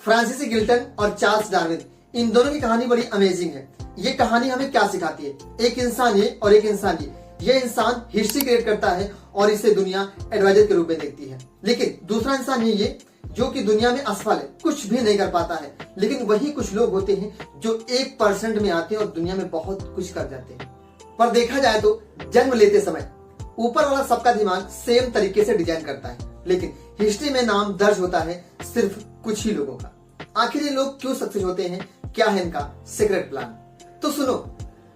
Francis गिल्टन और Charles Darwin, इन दोनों की कहानी बड़ी अमेजिंग है। ये कहानी हमें क्या सिखाती है? एक इंसान ये और एक इंसान ये इंसान हिस्ट्री क्रिएट करता है और इसे दुनिया एडवाइजर के रूप में देखती है, लेकिन दूसरा इंसान ये जो कि दुनिया में असफल है, कुछ भी नहीं कर पाता है। लेकिन वही कुछ लोग होते हैं जो 1% में आते हैं और दुनिया में बहुत कुछ कर जाते हैं। पर देखा जाए तो जन्म लेते समय ऊपर वाला सबका दिमाग सेम तरीके से डिजाइन करता है, लेकिन हिस्ट्री में नाम दर्ज होता है सिर्फ कुछ ही लोगों का। आखिर ये लोग क्यों सक्सेस होते हैं? क्या है इनका सीक्रेट प्लान? तो सुनो,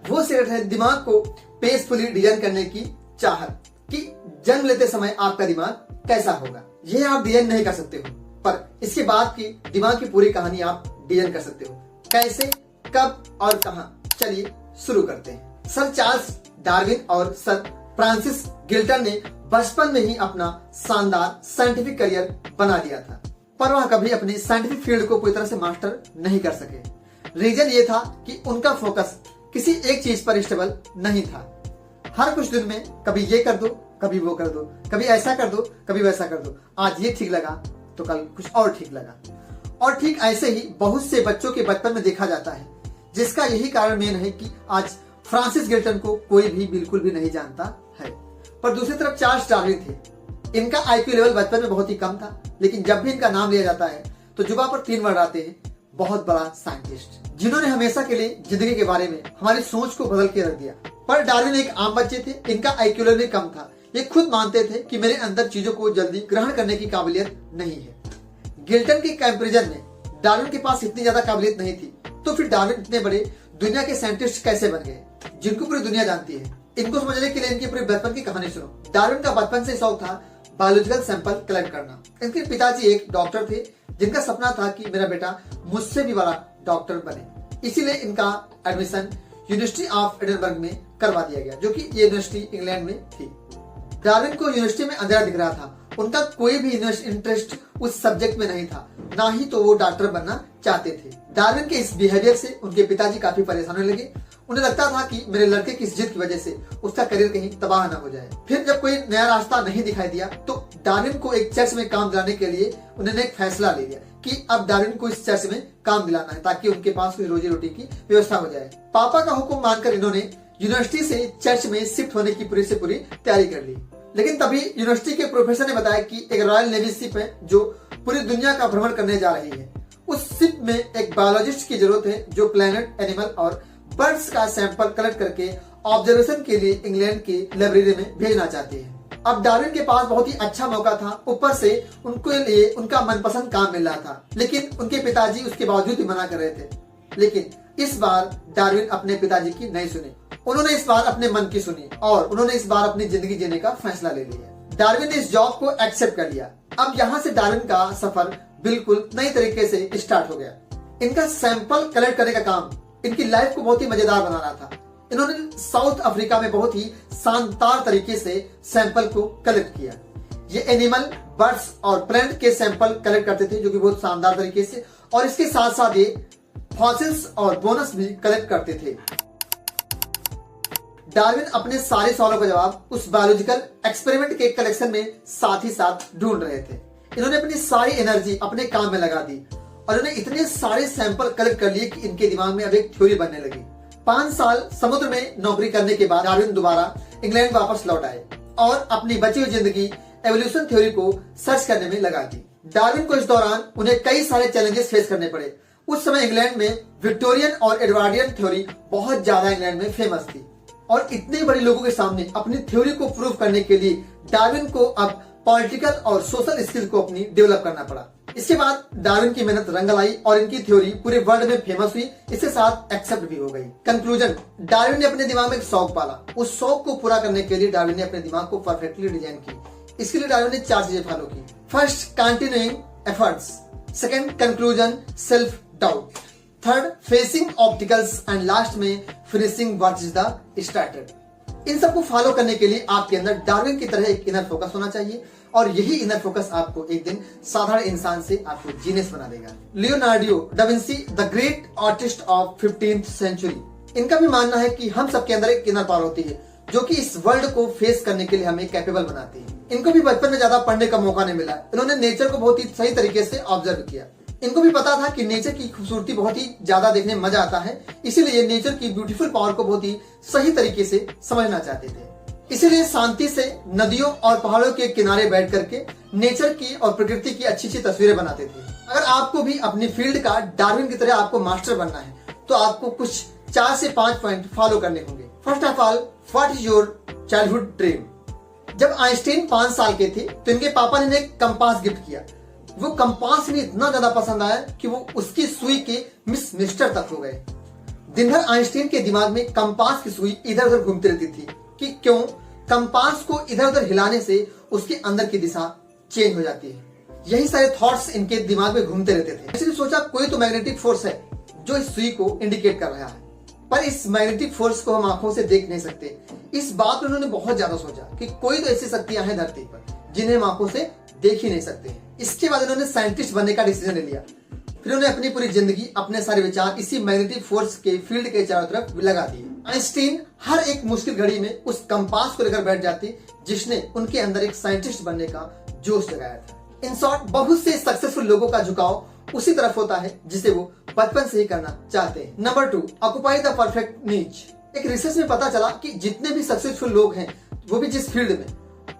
वो सीक्रेट है दिमाग को पेसफुली डिजाइन करने की चाहत, कि जन्म लेते समय आपका दिमाग कैसा होगा। ये आप डिजाइन नहीं कर सकते हो, पर इसके बाद की दिमाग की पूरी कहानी आप डिजाइन कर सकते हो। कैसे, कब और कहां? चलिए शुरू करते हैं। सर चार्ल्स डार्विन और सर फ्रांसिस गिल्टन ने बचपन में ही अपना शानदार साइंटिफिक करियर बना लिया था, पर वह कभी अपनी साइंटिफिक फील्ड को पूरी तरह से मास्टर नहीं कर सके। रीजन ये था कि उनका फोकस किसी एक चीज पर स्टेबल नहीं था। हर कुछ दिन में कभी ये कर दो, कभी वो कर दो, कभी ऐसा कर दो, कभी वैसा कर दो। आज ये ठीक लगा तो कल कुछ और ठीक लगा। और ठीक ऐसे ही बहुत से बच्चों के बचपन में देखा जाता है, जिसका यही कारण मेन है कि आज फ्रांसिस गिल्टन को कोई भी बिल्कुल भी नहीं जानता है। पर दूसरी तरफ चार्ल्स डार्विन थे। इनका आईक्यू लेवल बचपन में बहुत ही कम था, लेकिन जब भी इनका नाम लिया जाता है तो जुबान पर 3 वर्ड आते हैं, बहुत बड़ा साइंटिस्ट, जिन्होंने हमेशा के लिए जिंदगी के बारे में हमारी सोच को बदल के रख दिया। पर डार्विन एक आम बच्चे थे, इनका आईक्यू लेवल भी कम था। ये खुद मानते थे कि मेरे अंदर चीजों को जल्दी ग्रहण करने की काबिलियत नहीं है। गिल्टन के कंपैरिजन में डार्विन के पास इतनी ज्यादा काबिलियत नहीं थी, तो फिर डार्विन इतने बड़े दुनिया के साइंटिस्ट कैसे बन गए, जिनको पूरी दुनिया जानती है? इनको समझने के लिए इनके पूरे बचपन की कहानी सुनो। डार्विन का बचपन से शौक था बायोलॉजिकल सैंपल कलेक्ट करना। इनके पिताजी एक डॉक्टर थे, जिनका सपना था कि मेरा बेटा मुझसे भी बड़ा डॉक्टर बने। इसीलिए इनका एडमिशन यूनिवर्सिटी ऑफ एडिनबर्ग में करवा दिया गया, जो कि ये यूनिवर्सिटी इंग्लैंड में थी। डार्विन को यूनिवर्सिटी में अंधेरा दिख रहा था। उनका कोई भी इंटरेस्ट उस सब्जेक्ट में नहीं था, ना ही तो वो डॉक्टर बनना चाहते थे। डार्विन के इस बिहेवियर से उनके पिताजी काफी परेशान होने लगे। उन्हें लगता था कि मेरे लड़के की इस जिद की वजह से उसका करियर कहीं तबाह न हो जाए। फिर जब कोई नया रास्ता नहीं दिखाई दिया तो डार्विन को एक चर्च में काम दिलाने के लिए उन्होंने एक फैसला ले लिया कि अब डार्विन को इस चर्च में काम दिलाना है, ताकि उनके पास कोई रोजी रोटी की व्यवस्था हो जाए। पापा का हुक्म मानकर इन्होंने यूनिवर्सिटी से चर्च में शिफ्ट होने की पूरी से पूरी तैयारी कर ली। लेकिन तभी यूनिवर्सिटी के प्रोफेसर ने बताया कि एक रॉयल नेवी शिप है जो पूरी दुनिया का भ्रमण करने जा रही है। उस शिप में एक बायोलॉजिस्ट की जरूरत है जो प्लैनेट, एनिमल और बर्ड्स का सैंपल कलेक्ट करके ऑब्जर्वेशन के लिए इंग्लैंड की लाइब्रेरी में भेजना चाहती है। अब डार्विन के पास बहुत ही अच्छा मौका था, ऊपर से उनके लिए उनका मनपसंद काम मिल रहा था, लेकिन उनके पिताजी उसके बावजूद भी मना कर रहे थे। लेकिन इस बार डार्विन अपने पिताजी की नहीं सुनी। उन्होंने इस बार अपने मन की सुनी और उन्होंने इस बार अपनी जिंदगी जीने का फैसला ले लिया। डार्विन ने इस जॉब को एक्सेप्ट कर लिया। अब यहाँ से डार्विन का सफर बिल्कुल नई तरीके से स्टार्ट हो गया। इनका सैंपल कलेक्ट करने का काम इनकी लाइफ को बहुत ही मजेदार बना रहा था। इन्होंने साउथ अफ्रीका में बहुत ही शानदार तरीके से सैंपल को कलेक्ट किया। ये एनिमल, बर्ड्स और प्लांट के सैंपल कलेक्ट करते थे, जो कि बहुत शानदार तरीके से, और इसके साथ साथ ये फॉसिल्स और बोनस भी कलेक्ट करते थे। डार्विन अपने सारे सवालों का जवाब उस बायोलॉजिकल एक्सपेरिमेंट के कलेक्शन में साथ ही साथ ढूंढ रहे थे। इन्होंने अपनी सारी एनर्जी अपने काम में लगा दी और उन्होंने इतने सारे सैंपल कलेक्ट कर लिए कि इनके दिमाग में अब एक थ्योरी बनने लगी। 5 साल समुद्र में नौकरी करने के बाद डार्विन दोबारा इंग्लैंड वापस लौट आए और अपनी बची हुई जिंदगी एवोल्यूशन थ्योरी को सर्च करने में लगा दी। डार्विन को इस दौरान उन्हें कई सारे चैलेंजेस फेस करने पड़े। उस समय इंग्लैंड में विक्टोरियन और एडवर्डियन थ्योरी बहुत ज्यादा इंग्लैंड में फेमस थी और इतने बड़े लोगों के सामने अपनी थ्योरी को प्रूव करने के लिए डार्विन को अब पॉलिटिकल और सोशल स्किल को अपनी डेवलप करना पड़ा। इसके बाद डार्विन की मेहनत रंग लाई और इनकी थ्योरी पूरे वर्ल्ड में फेमस हुई, इसके साथ एक्सेप्ट भी हो गई। कंक्लूजन, डार्विन ने अपने दिमाग में एक शौक पाला। उस शौक को पूरा करने के लिए डार्विन ने अपने दिमाग को परफेक्टली डिजाइन की। इसके लिए डार्विन ने 4 चीजें फॉलो की। First, continuing efforts. Second, conclusion, self doubt. Third, facing obstacles and last में finishing what is the started. इन सबको फॉलो करने के लिए आपके अंदर डार्विन की तरह एक इनर फोकस होना चाहिए और यही इनर फोकस आपको एक दिन साधारण इंसान से आपको जीनियस बना देगा। Leonardo da Vinci, the great artist of 15th century, इनका भी मानना है कि हम सबके अंदर एक इनर पावर होती है जो कि इस वर्ल्ड को फेस करने के लिए हमें कैपेबल बनाती है। इनको भी बचपन में ज्यादा पढ़ने का मौका नहीं मिला। इन्होंने नेचर को बहुत ही सही तरीके से ऑब्जर्व किया। इनको भी पता था कि नेचर की खूबसूरती बहुत ही ज्यादा देखने में मजा आता है, इसीलिए नेचर की ब्यूटीफुल पावर को बहुत ही सही तरीके से समझना चाहते थे। इसीलिए शांति से नदियों और पहाड़ों के किनारे बैठ करके नेचर की और प्रकृति की अच्छी अच्छी तस्वीरें बनाते थे। अगर आपको भी अपनी फील्ड का डार्विन की तरह आपको मास्टर बनना है तो आपको कुछ 4 से 5 पॉइंट फॉलो करने होंगे। First of all, what is your childhood dream? जब आइंस्टीन 5 साल के थे तो इनके पापा ने इन्हें कंपास गिफ्ट किया। वो कंपास इन्हें इतना ज्यादा पसंद आया कि वो उसकी सुई के मिस्टर तक हो गए। दिन भर आइंस्टीन के दिमाग में कंपास की सुई इधर उधर घूमती रहती थी कि क्यों कंपास को इधर उधर हिलाने से उसके अंदर की दिशा चेंज हो जाती है। यही सारे थॉट्स इनके दिमाग में घूमते रहते थे। इसलिए सोचा कोई तो मैग्नेटिक फोर्स है जो इस सुई को इंडिकेट कर रहा है, पर इस मैग्नेटिक फोर्स को हम आंखों से देख नहीं सकते। इस बात पर उन्होंने बहुत ज्यादा सोचा कि कोई तो ऐसी शक्तियां हैं धरती पर जिन्हें हम आंखों से देख ही नहीं सकते। इसके बाद उन्होंने साइंटिस्ट बनने का डिसीजन ले लिया। फिर उन्होंने अपनी पूरी जिंदगी, अपने सारे विचार इसी मैग्नेटिक फोर्स के फील्ड के चारों तरफ लगा दिए। आइंस्टीन हर एक मुश्किल घड़ी में उस कंपास को लेकर बैठ जाते जिसने उनके अंदर एक साइंटिस्ट बनने का जोश जगाया था। इन शॉर्ट, बहुत से सक्सेसफुल लोगों का झुकाव उसी तरफ होता है जिसे वो बचपन से ही करना चाहते हैं। नंबर 2, ऑक्युपाई द परफेक्ट नीच। एक रिसर्च में पता चला कि जितने भी सक्सेसफुल लोग हैं, वो भी जिस फील्ड में,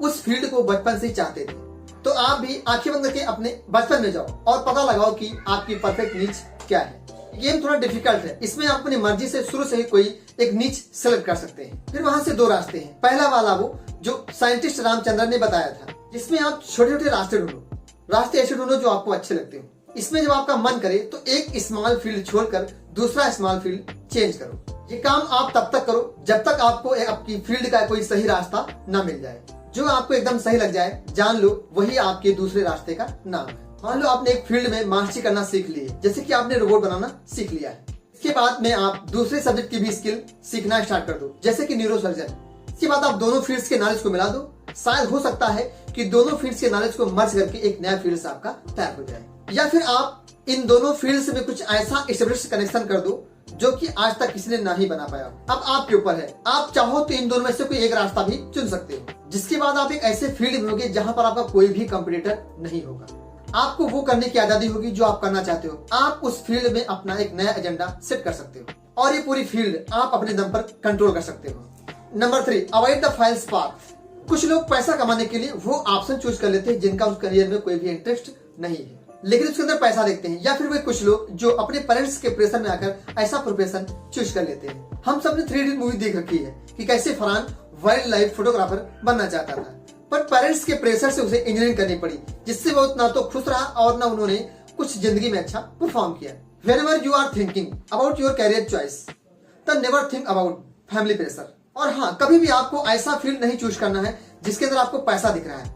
उस फील्ड को बचपन से ही चाहते थे। तो आप भी आंखें बंद करके अपने बचपन में जाओ और पता लगाओ कि आपकी परफेक्ट नीच क्या है। गेम थोड़ा डिफिकल्ट है, इसमें आप अपनी मर्जी से शुरू से ही कोई एक नीच सेलेक्ट कर सकते हैं। फिर वहां से 2 रास्ते हैं। पहला वाला वो जो साइंटिस्ट रामचंद्रन ने बताया था, जिसमें आप छोटे छोटे रास्ते ढूंढो। रास्ते ऐसे ढूंढो जो आपको अच्छे लगते हो। इसमें जब आपका मन करे तो एक स्मॉल फील्ड छोड़कर दूसरा स्मॉल फील्ड चेंज करो। ये काम आप तब तक करो जब तक आपको आपकी फील्ड का कोई सही रास्ता ना मिल जाए। जो आपको एकदम सही लग जाए, जान लो वही आपके दूसरे रास्ते का नाम है। मान लो आपने एक फील्ड में मास्टरी करना सीख ली है, जैसे कि आपने रोबोट बनाना सीख लिया है। इसके बाद में आप दूसरे सब्जेक्ट की भी स्किल सीखना स्टार्ट कर दो, जैसे कि न्यूरो सर्जन। इसके बाद आप दोनों फील्ड्स के नॉलेज को मिला दो। शायद हो सकता है कि दोनों फील्ड्स के नॉलेज को मर्ज करके एक नया फील्ड आपका तैयार हो जाए। या फिर आप इन दोनों फील्ड्स में कुछ ऐसा एस्टेब्लिश कनेक्शन कर दो जो कि आज तक किसी ने ना ही बना पाया। अब आपके ऊपर है, आप चाहो तो इन दोनों में से कोई एक रास्ता भी चुन सकते हो, जिसके बाद आप एक ऐसे फील्ड में होगे जहां पर आपका कोई भी कंपटीटर नहीं होगा। आपको वो करने की आजादी होगी जो आप करना चाहते हो। आप उस फील्ड में अपना एक नया एजेंडा सेट कर सकते हो और ये पूरी फील्ड आप अपने दम पर कंट्रोल कर सकते हो। Number 3, avoid the files path. कुछ लोग पैसा कमाने के लिए वो ऑप्शन चूज कर लेते हैं जिनका उस करियर में कोई भी इंटरेस्ट नहीं है, लेकिन उसके अंदर पैसा देखते हैं। या फिर वे कुछ लोग जो अपने पेरेंट्स के प्रेशर में आकर ऐसा प्रोफेशन चूज कर लेते हैं। हम सबने 3 इडियट मूवी देख रखी है कि कैसे फरहान वाइल्ड लाइफ फोटोग्राफर बनना चाहता था, पर पेरेंट्स के प्रेशर से उसे इंजीनियरिंग करनी पड़ी, जिससे वो ना तो खुश रहा और ना उन्होंने कुछ जिंदगी में अच्छा परफॉर्म किया। Whenever you are thinking about your career choice, then never think about family pressure। और हाँ, कभी भी आपको ऐसा फील्ड नहीं चूज करना है जिसके अंदर आपको पैसा दिख रहा है।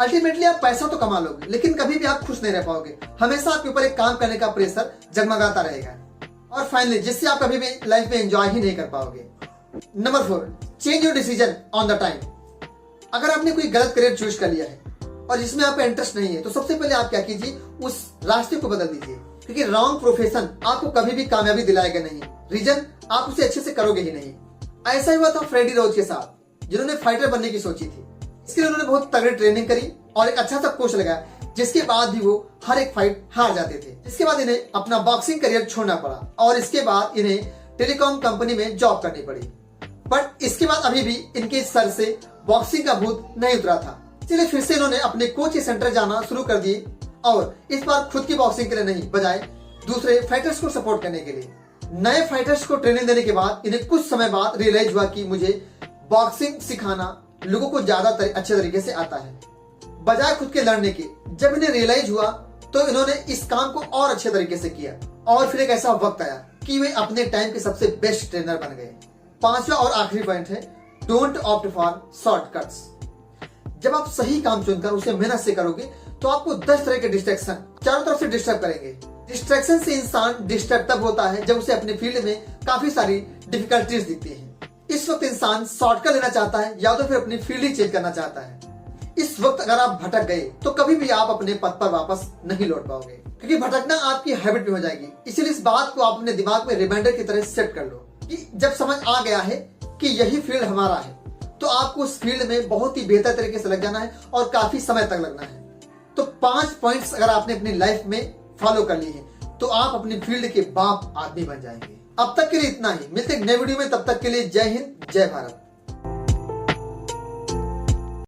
अल्टीमेटली आप पैसा तो कमा लोगे, लेकिन कभी भी आप खुश नहीं रह पाओगे। हमेशा आपके ऊपर एक काम करने का प्रेशर जगमगाता रहेगा। और फाइनली, जिससे आप कभी भी लाइफ में एंजॉय ही नहीं कर पाओगे। Number 4, change your decision on the time. अगर आपने कोई गलत करियर चूज कर लिया है और जिसमें आपका इंटरेस्ट नहीं है, तो सबसे पहले आप क्या कीजिए, उस रास्ते को बदल दीजिए, क्योंकि रॉन्ग प्रोफेशन आपको कभी भी कामयाबी दिलाएगा नहीं। रीजन, आप उसे अच्छे से करोगे ही नहीं। ऐसा ही हुआ था फ्रेडी रोज के साथ, जिन्होंने फाइटर बनने की सोची थी। इसके लिए उन्होंने बहुत तगड़ी ट्रेनिंग करी और एक अच्छा सा कोच लगाया, जिसके बाद भी वो हर एक फाइट हार जाते थे। इसके बाद इन्हें अपना बॉक्सिंग करियर छोड़ना पड़ा और इसके बाद इन्हें टेलीकॉम कंपनी में जॉब करनी पड़ी। बट इसके बाद अभी भी इनके सर से बॉक्सिंग का भूत नहीं उतरा था, इसलिए फिर से इन्होंने अपने कोचिंग सेंटर जाना शुरू कर दिए और इस बार खुद की बॉक्सिंग के लिए नहीं, बजाय दूसरे फाइटर्स को सपोर्ट करने के लिए। नए फाइटर्स को ट्रेनिंग देने के बाद इन्हें कुछ समय बाद रियलाइज हुआ कि मुझे बॉक्सिंग सिखाना लोगों को ज्यादा अच्छे तरीके से आता है, बजाय खुद के लड़ने के। जब इन्हें रियलाइज हुआ तो इन्होंने इस काम को और अच्छे तरीके से किया और फिर एक ऐसा वक्त आया कि वे अपने टाइम के सबसे बेस्ट ट्रेनर बन गए। 5वां और आखिरी पॉइंट है, डोंट ऑप्ट फॉर शॉर्टकट्स। जब आप सही काम चुनकर उसे मेहनत से करोगे तो आपको 10 तरह के डिस्ट्रैक्शन चारों तरफ से डिस्टर्ब करेंगे। डिस्ट्रैक्शन से इंसान डिस्टर्ब तब होता है जब उसे अपने फील्ड में काफी सारी डिफिकल्टीज दिखती हैं। इस वक्त इंसान शॉर्टकट लेना चाहता है या तो फिर अपनी फील्ड ही चेंज करना चाहता है। इस वक्त अगर आप भटक गए तो कभी भी आप अपने पथ पर वापस नहीं लौट पाओगे, क्योंकि भटकना आपकी हैबिट में हो जाएगी। इसीलिए इस बात को आप अपने दिमाग में रिमाइंडर की तरह सेट कर लो कि जब समझ आ गया है कि यही फील्ड हमारा है, तो आपको उस फील्ड में बहुत ही बेहतर तरीके से लग जाना है और काफी समय तक लगना है। तो 5 पॉइंट्स अगर आपने अपनी लाइफ में फॉलो कर ली है तो आप अपनी फील्ड के बाप आदमी बन जाएंगे। अब तक के लिए इतना ही, मिलते हैं एक नए वीडियो में, तब तक के लिए जय हिंद जय भारत।